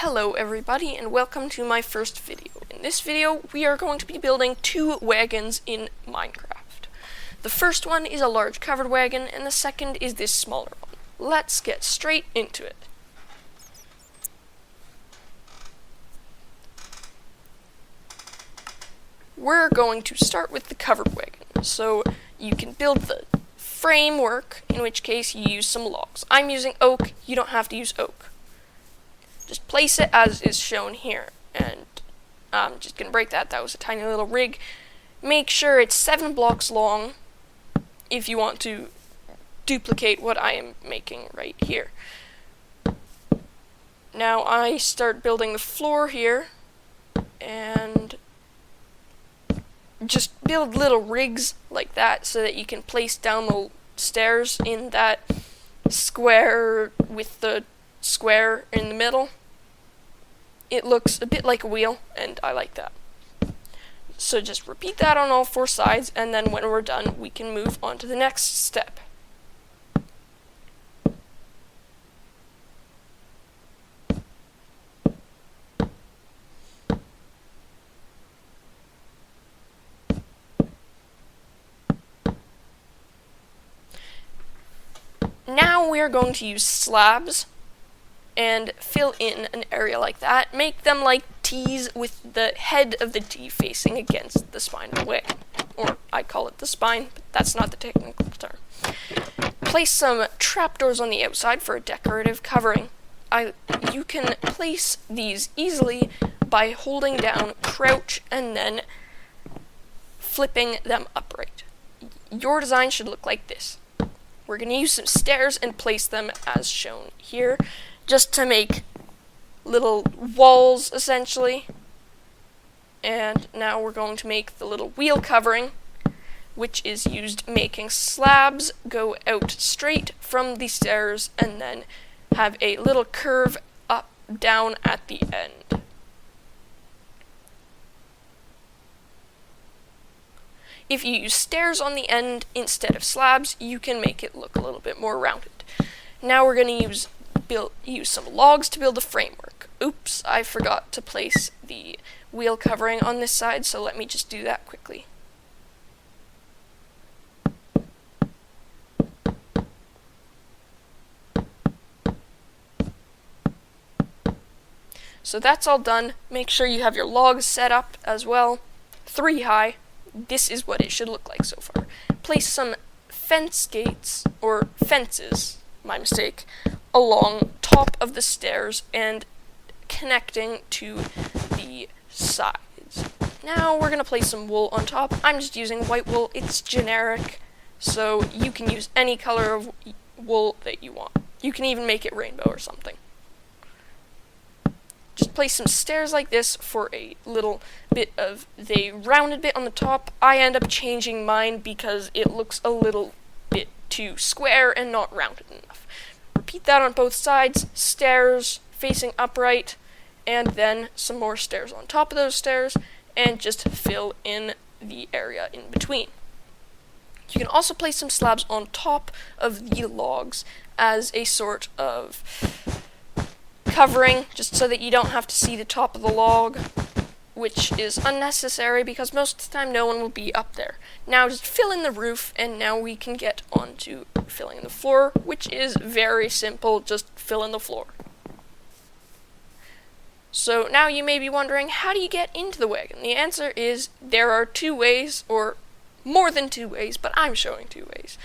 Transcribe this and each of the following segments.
Hello everybody and welcome to my first video. In this video we are going to be building two wagons in Minecraft. The first one is a large covered wagon and the second is this smaller one. Let's get straight into it. We're going to start with the covered wagon. So you can build the framework, in which case you use some logs. I'm using oak, you don't have to use oak. Just place it as is shown here, and I'm just going to break that. That was a tiny little rig. Make sure it's 7 blocks long if you want to duplicate what I am making right here. Now I start building the floor here, and just build little rigs like that so that you can place down the stairs in that square with the square in the middle. It looks a bit like a wheel, and I like that. So just repeat that on all 4 sides, and then when we're done, we can move on to the next step. Now we are going to use slabs and fill in an area like that. Make them like T's with the head of the T facing against the spine of the wagon. Or I call it the spine, but that's not the technical term. Place some trapdoors on the outside for a decorative covering. You can place these easily by holding down crouch and then flipping them upright. Your design should look like this. We're going to use some stairs and place them as shown here, just to make little walls, essentially. And now we're going to make the little wheel covering, which is used making slabs go out straight from the stairs and then have a little curve up, down at the end. If you use stairs on the end instead of slabs, you can make it look a little bit more rounded. Now we're going to use some logs to build the framework. Oops, I forgot to place the wheel covering on this side, so let me just do that quickly. So that's all done. Make sure you have your logs set up as well, 3 high. This is what it should look like so far. Place some fence gates, or fences, my mistake, along top of the stairs and connecting to the sides. Now we're going to place some wool on top. I'm just using white wool. It's generic, so you can use any color of wool that you want. You can even make it rainbow or something. Just place some stairs like this for a little bit of the rounded bit on the top. I end up changing mine because it looks a little bit too square and not rounded enough. Repeat that on both sides, stairs facing upright, and then some more stairs on top of those stairs, and just fill in the area in between. You can also place some slabs on top of the logs as a sort of covering, just so that you don't have to see the top of the log, which is unnecessary because most of the time no one will be up there. Now just fill in the roof, and now we can get on to filling in the floor, which is very simple. Just fill in the floor. So now you may be wondering, how do you get into the wagon? The answer is there are 2 ways, or more than 2 ways, but I'm showing 2 ways.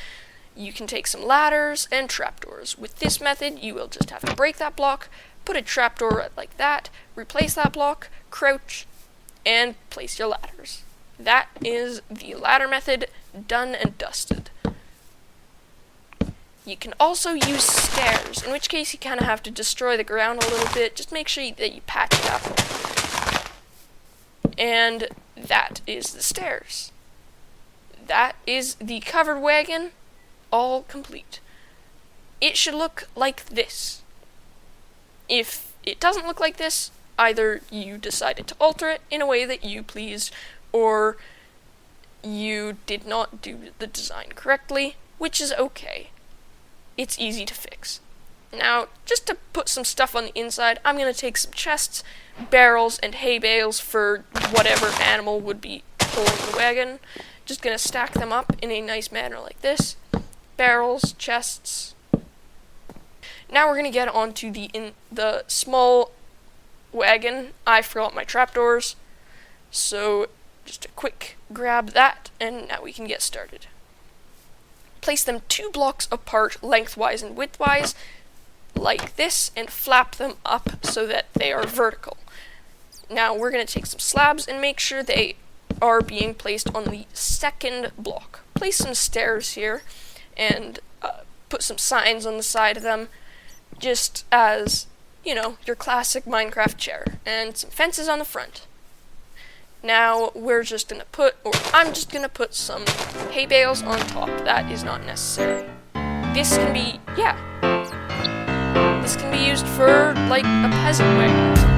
You can take some ladders and trapdoors. With this method, you will just have to break that block, put a trapdoor like that, replace that block, crouch, and place your ladders. That is the ladder method, done and dusted. You can also use stairs, in which case you kind of have to destroy the ground a little bit. Just make sure that you patch it up. And that is the stairs. That is the covered wagon, all complete. It should look like this. If it doesn't look like this, either you decided to alter it in a way that you pleased, or you did not do the design correctly, which is okay. It's easy to fix. Now, just to put some stuff on the inside, I'm going to take some chests, barrels, and hay bales for whatever animal would be pulling the wagon. Just going to stack them up in a nice manner like this. Barrels, chests. Now we're going to get onto the small wagon. I forgot my trapdoors, so just a quick grab that, and now we can get started. Place them 2 blocks apart lengthwise and widthwise, like this, and flap them up so that they are vertical. Now we're going to take some slabs and make sure they are being placed on the second block. Place some stairs here and put some signs on the side of them, just as, you know, your classic Minecraft chair, and some fences on the front. Now I'm just going to put some hay bales on top. That is not necessary. This can be used for, like, a peasant wagon.